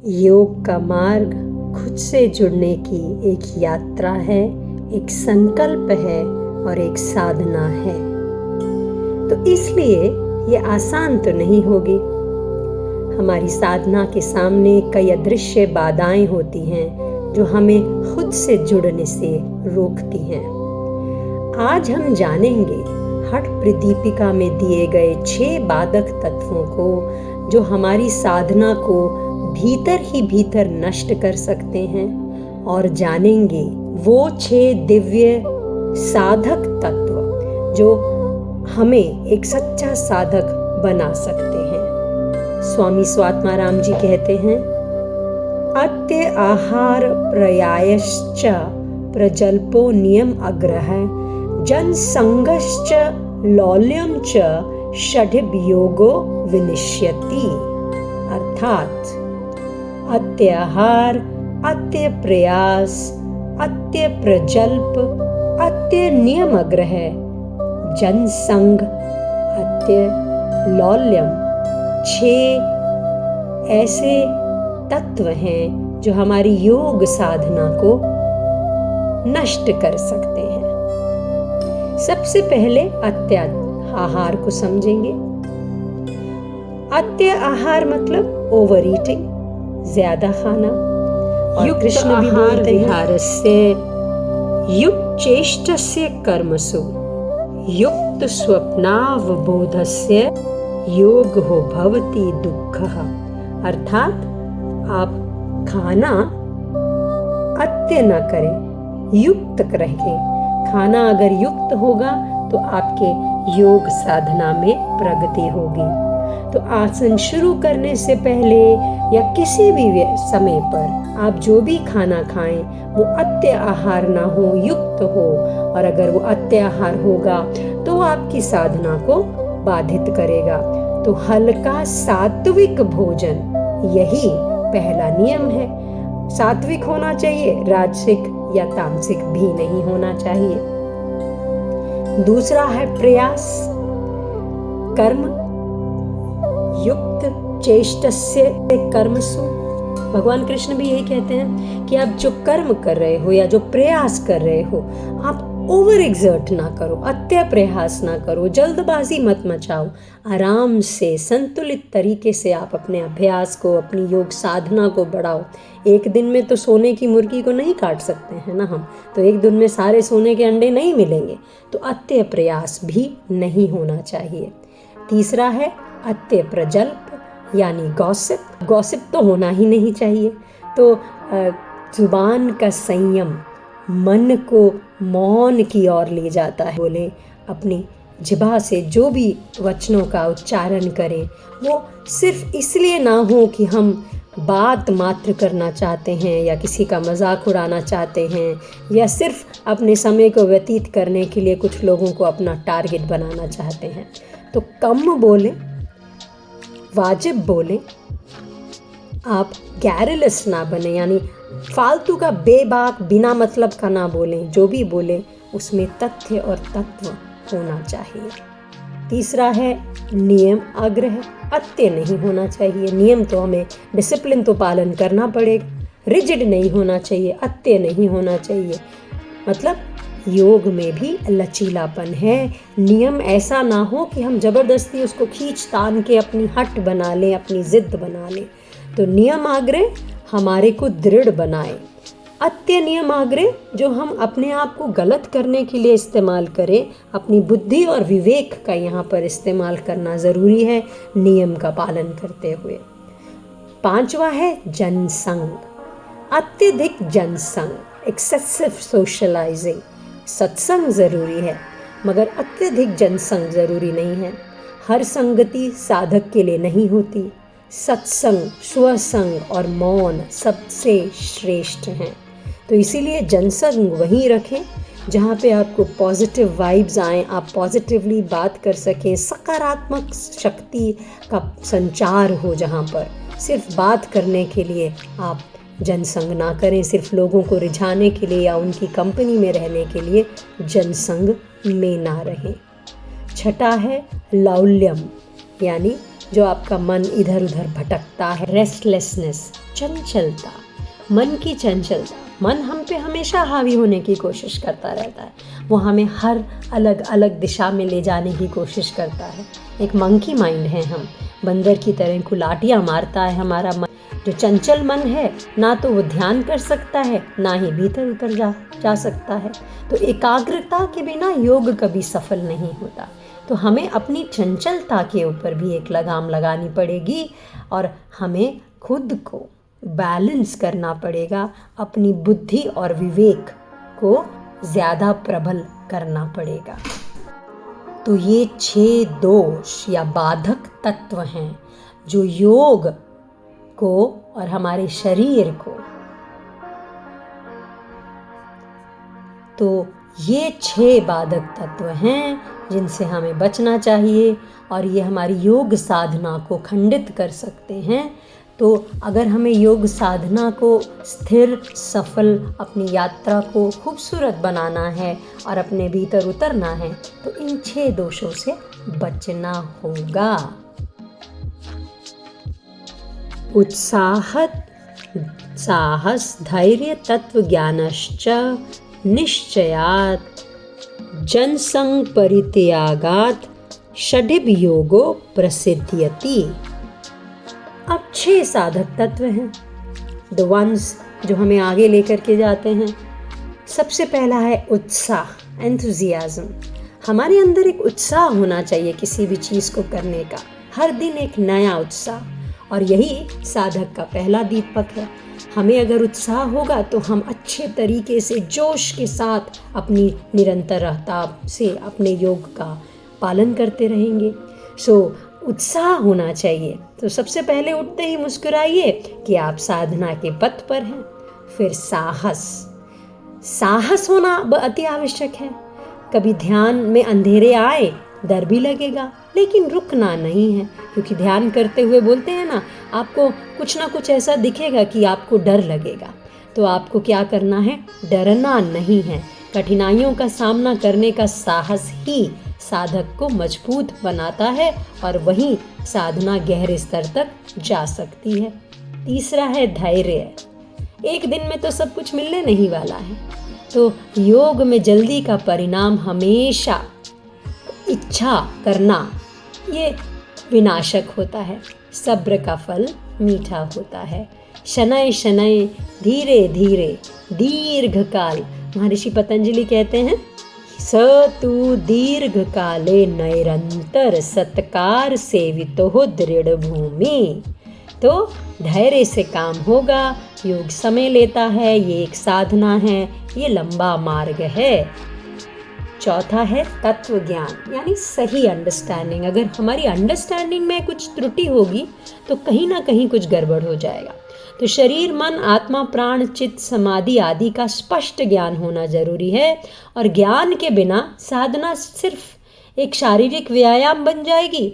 योग का मार्ग खुद से जुड़ने की एक यात्रा है, एक संकल्प है और एक साधना है। तो इसलिए ये आसान तो नहीं होगी। हमारी साधना के सामने कई अदृश्य बाधाएं होती हैं जो हमें खुद से जुड़ने से रोकती हैं। आज हम जानेंगे हठ प्रदीपिका में दिए गए 6 बाधक तत्वों को जो हमारी साधना को भीतर ही भीतर नष्ट कर सकते हैं, और जानेंगे वो 6 दिव्य साधक तत्व जो हमें एक सच्चा साधक बना सकते हैं। स्वामी स्वात्माराम जी कहते हैं, अत्य आहार प्रयायश्च प्रजल्पो नियम अग्रह जन संगश्च लौल्यम च षड्भ योगो विनिश्यति। अर्थात अत्य आहार, अत्य प्रयास, अत्य प्रजल्प, अत्य नियम अग्रह, जन संग, अत्य लौल्यम, 6 ऐसे तत्व हैं जो हमारी योग साधना को नष्ट कर सकते हैं। सबसे पहले अत्य आहार को समझेंगे। अत्य आहार मतलब ओवर ईटिंग, ज्यादा खाना। और कृष्ण भी बोलते हैं, युक्त चेष्टस्य कर्मसु युक्त स्वप्नावबोधस्य योगो भवति दुःखः। अर्थात आप खाना अत्य न करें, युक्त रहें। खाना अगर युक्त होगा तो आपके योग साधना में प्रगति होगी। तो आसन शुरू करने से पहले या किसी भी समय पर आप जो भी खाना खाएं वो अत्य आहार ना हो, युक्त हो। और अगर वो अत्य आहार होगा तो आपकी साधना को बाधित करेगा। तो हल्का सात्विक भोजन, यही पहला नियम है। सात्विक होना चाहिए, राजसिक या तामसिक भी नहीं होना चाहिए। दूसरा है प्रयास, कर्म युक्त चेष्टस्य कर्मसु। भगवान कृष्ण भी यही कहते हैं कि आप जो कर्म कर रहे हो या जो प्रयास कर रहे हो, आप ओवर एग्जर्ट ना करो, अत्य प्रयास ना करो, जल्दबाजी मत मचाओ। आराम से संतुलित तरीके से आप अपने अभ्यास को, अपनी योग साधना को बढ़ाओ। एक दिन में तो सोने की मुर्गी को नहीं काट सकते हैं ना हम, तो एक दिन में सारे सोने के अंडे नहीं मिलेंगे। तो अत्य प्रयास भी नहीं होना चाहिए। तीसरा है अत्य प्रजल्प यानी गॉसिप। गॉसिप तो होना ही नहीं चाहिए। तो जुबान का संयम मन को मौन की ओर ले जाता है। बोले अपनी जिभा से जो भी वचनों का उच्चारण करें वो सिर्फ इसलिए ना हो कि हम बात मात्र करना चाहते हैं या किसी का मजाक उड़ाना चाहते हैं या सिर्फ अपने समय को व्यतीत करने के लिए कुछ लोगों को अपना टारगेट बनाना चाहते हैं। तो कम बोले, वाजिब बोले, आप गैरलेस ना बने, यानी फालतू का बेबाक बिना मतलब का ना बोलें। जो भी बोले उसमें तथ्य और तत्व होना चाहिए। तीसरा है नियम आग्रह, अत्य नहीं होना चाहिए। नियम तो हमें डिसिप्लिन तो पालन करना पड़ेगा, रिजिड नहीं होना चाहिए, अत्य नहीं होना चाहिए। मतलब योग में भी लचीलापन है। नियम ऐसा ना हो कि हम जबरदस्ती उसको खींच तान के अपनी हट बना लें, अपनी जिद बना लें। तो नियम आग्रह हमारे को दृढ़ बनाए। अत्य नियम आग्रह जो हम अपने आप को गलत करने के लिए इस्तेमाल करें, अपनी बुद्धि और विवेक का यहाँ पर इस्तेमाल करना ज़रूरी है नियम का पालन करते हुए। पांचवा है जनसंग, अत्यधिक जनसंग, एक्सेसिव सोशलाइजिंग। सत्संग ज़रूरी है मगर अत्यधिक जनसंग ज़रूरी नहीं है। हर संगति साधक के लिए नहीं होती। सत्संग, स्वसंग और मौन सबसे श्रेष्ठ हैं। तो इसीलिए जनसंग वहीं रखें जहाँ पे आपको पॉजिटिव वाइब्स आएँ, आप पॉजिटिवली बात कर सकें, सकारात्मक शक्ति का संचार हो। जहाँ पर सिर्फ बात करने के लिए आप जनसंग ना करें, सिर्फ लोगों को रिझाने के लिए या उनकी कंपनी में रहने के लिए जनसंग में ना रहें। छठा है लौल्यम, यानी जो आपका मन इधर उधर भटकता है, रेस्टलेसनेस, चंचलता, मन की चंचलता। मन हम पे हमेशा हावी होने की कोशिश करता रहता है, वो हमें हर अलग अलग दिशा में ले जाने की कोशिश करता है। एक मंकी माइंड है हम, बंदर की तरह कुलाटियाँ मारता है हमारा मन। जो चंचल मन है, ना तो वो ध्यान कर सकता है, ना ही भीतर उतर जा सकता है। तो एकाग्रता के बिना योग कभी सफल नहीं होता। तो हमें अपनी चंचलता के ऊपर भी एक लगाम लगानी पड़ेगी और हमें खुद को बैलेंस करना पड़ेगा, अपनी बुद्धि और विवेक को ज़्यादा प्रबल करना पड़ेगा। तो ये 6 दोष या बाधक तत्व हैं जो योग को और हमारे शरीर को, तो ये 6 बाधक तत्व हैं जिनसे हमें बचना चाहिए और ये हमारी योग साधना को खंडित कर सकते हैं। तो अगर हमें योग साधना को स्थिर, सफल, अपनी यात्रा को खूबसूरत बनाना है और अपने भीतर उतरना है, तो इन 6 दोषों से बचना होगा। उत्साह, साहस, धैर्य, तत्व ज्ञानश्च निश्चयात् जनसंग परित्यागात् षडिव योगो प्रसिद्ध्यति। अब 6 साधक तत्व हैं, द वंस जो हमें आगे लेकर के जाते हैं। सबसे पहला है उत्साह, एंथुजियाज्म। हमारे अंदर एक उत्साह होना चाहिए किसी भी चीज़ को करने का, हर दिन एक नया उत्साह, और यही साधक का पहला दीपक है। हमें अगर उत्साह होगा तो हम अच्छे तरीके से जोश के साथ अपनी निरंतरता से अपने योग का पालन करते रहेंगे। उत्साह होना चाहिए। तो सबसे पहले उठते ही मुस्कुराइए कि आप साधना के पथ पर हैं। फिर साहस होना अति आवश्यक है। कभी ध्यान में अंधेरे आए, डर भी लगेगा, लेकिन रुकना नहीं है, क्योंकि ध्यान करते हुए बोलते हैं ना, आपको कुछ ना कुछ ऐसा दिखेगा कि आपको डर लगेगा। तो आपको क्या करना है? डरना नहीं है। कठिनाइयों का सामना करने का साहस ही साधक को मजबूत बनाता है और वहीं साधना गहरे स्तर तक जा सकती है। तीसरा है धैर्य। एक दिन में तो सब कुछ मिलने नहीं वाला है, तो योग में जल्दी का परिणाम हमेशा इच्छा करना ये विनाशक होता है। सब्र का फल मीठा होता है। शनैः शनैः धीरे धीरे दीर्घ काल। महर्षि पतंजलि कहते हैं, स तु दीर्घ काले निरंतर सत्कार सेवितो दृढ़ भूमि। तो धैर्य से काम होगा। योग समय लेता है, ये एक साधना है, ये लंबा मार्ग है। चौथा है तत्व ज्ञान, यानी सही अंडरस्टैंडिंग। अगर हमारी अंडरस्टैंडिंग में कुछ त्रुटि होगी तो कहीं ना कहीं कुछ गड़बड़ हो जाएगा। तो शरीर, मन, आत्मा, प्राण, चित्त, समाधि आदि का स्पष्ट ज्ञान होना जरूरी है। और ज्ञान के बिना साधना सिर्फ एक शारीरिक व्यायाम बन जाएगी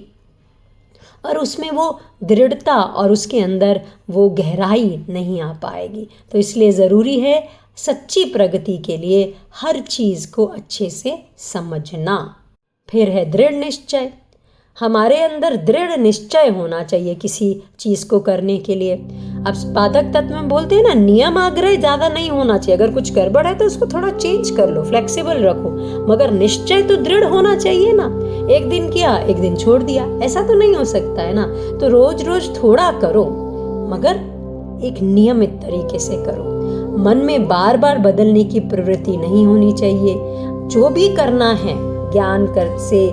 और उसमें वो दृढ़ता और उसके अंदर वो गहराई नहीं आ पाएगी। तो इसलिए ज़रूरी है सच्ची प्रगति के लिए हर चीज़ को अच्छे से समझना। फिर है दृढ़ निश्चय। हमारे अंदर दृढ़ निश्चय होना चाहिए किसी चीज़ को करने के लिए। अब बाधक तत्व में बोलते हैं ना, नियम आग्रह ज़्यादा नहीं होना चाहिए। अगर कुछ गड़बड़ है तो उसको थोड़ा चेंज कर लो, फ्लेक्सिबल रखो, मगर निश्चय तो दृढ़ होना चाहिए ना। एक दिन किया, एक दिन छोड़ दिया, ऐसा तो नहीं हो सकता है ना। तो रोज रोज थोड़ा करो, मगर एक नियमित तरीके से करो। मन में बार बार बदलने की प्रवृत्ति नहीं होनी चाहिए। जो भी करना है ज्ञान कर से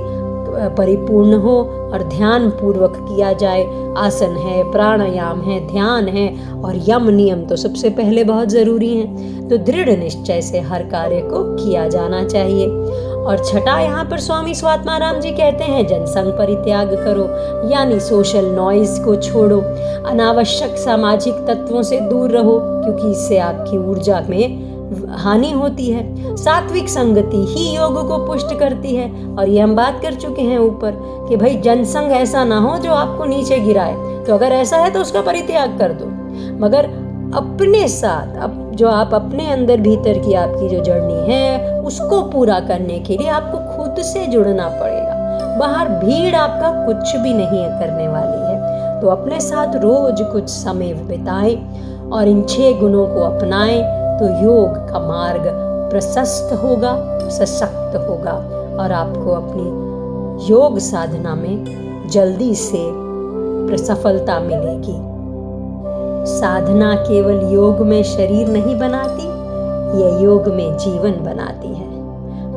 परिपूर्ण हो और ध्यान पूर्वक किया जाए। आसन है, प्राणायाम है, ध्यान है और यम नियम तो सबसे पहले बहुत ज़रूरी हैं। तो दृढ़ निश्चय से हर कार्य को किया जाना चाहिए। और छठा यहाँ पर स्वामी स्वात्माराम जी कहते हैं, जनसंग परित्याग करो, यानी सोशल नॉइज को छोड़ो, अनावश्यक सामाजिक तत्वों से दूर रहो, क्योंकि इससे आपकी ऊर्जा में हानि होती है। सात्विक संगति ही योग को पुष्ट करती है। और ये हम बात कर चुके हैं ऊपर कि भाई जनसंग ऐसा ना हो जो आपको नीचे गिराए। तो अगर ऐसा है तो उसका परित्याग कर दो, मगर अपने साथ अब जो आप अपने अंदर भीतर की आपकी जो जर्नी है उसको पूरा करने के लिए आपको खुद से जुड़ना पड़ेगा। बाहर भीड़ आपका कुछ भी नहीं करने वाली है। तो अपने साथ रोज कुछ समय बिताएं और इन 6 गुणों को अपनाएं तो योग का मार्ग प्रशस्त होगा, सशक्त होगा और आपको अपनी योग साधना में जल्दी से सफलता मिलेगी। साधना केवल योग में शरीर नहीं बनाती, यह योग में जीवन बनाती है।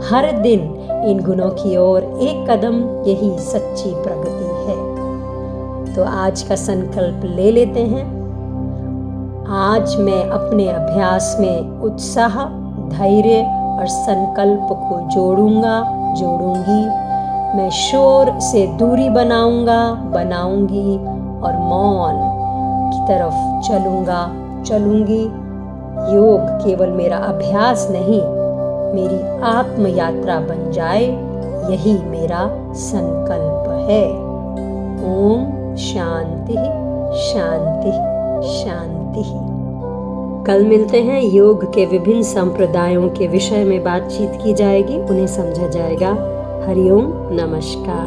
हर दिन इन गुणों की ओर एक कदम, यही सच्ची प्रगति है। तो आज का संकल्प ले लेते हैं। आज मैं अपने अभ्यास में उत्साह, धैर्य और संकल्प को जोड़ूंगी। मैं शोर से दूरी बनाऊंगी और मौन की तरफ चलूंगी। योग केवल मेरा अभ्यास नहीं, मेरी आत्म यात्रा बन जाए, यही मेरा संकल्प है। ओम शांति शांति शांति। कल मिलते हैं। योग के विभिन्न संप्रदायों के विषय में बातचीत की जाएगी, उन्हें समझा जाएगा। हरिओम, नमस्कार।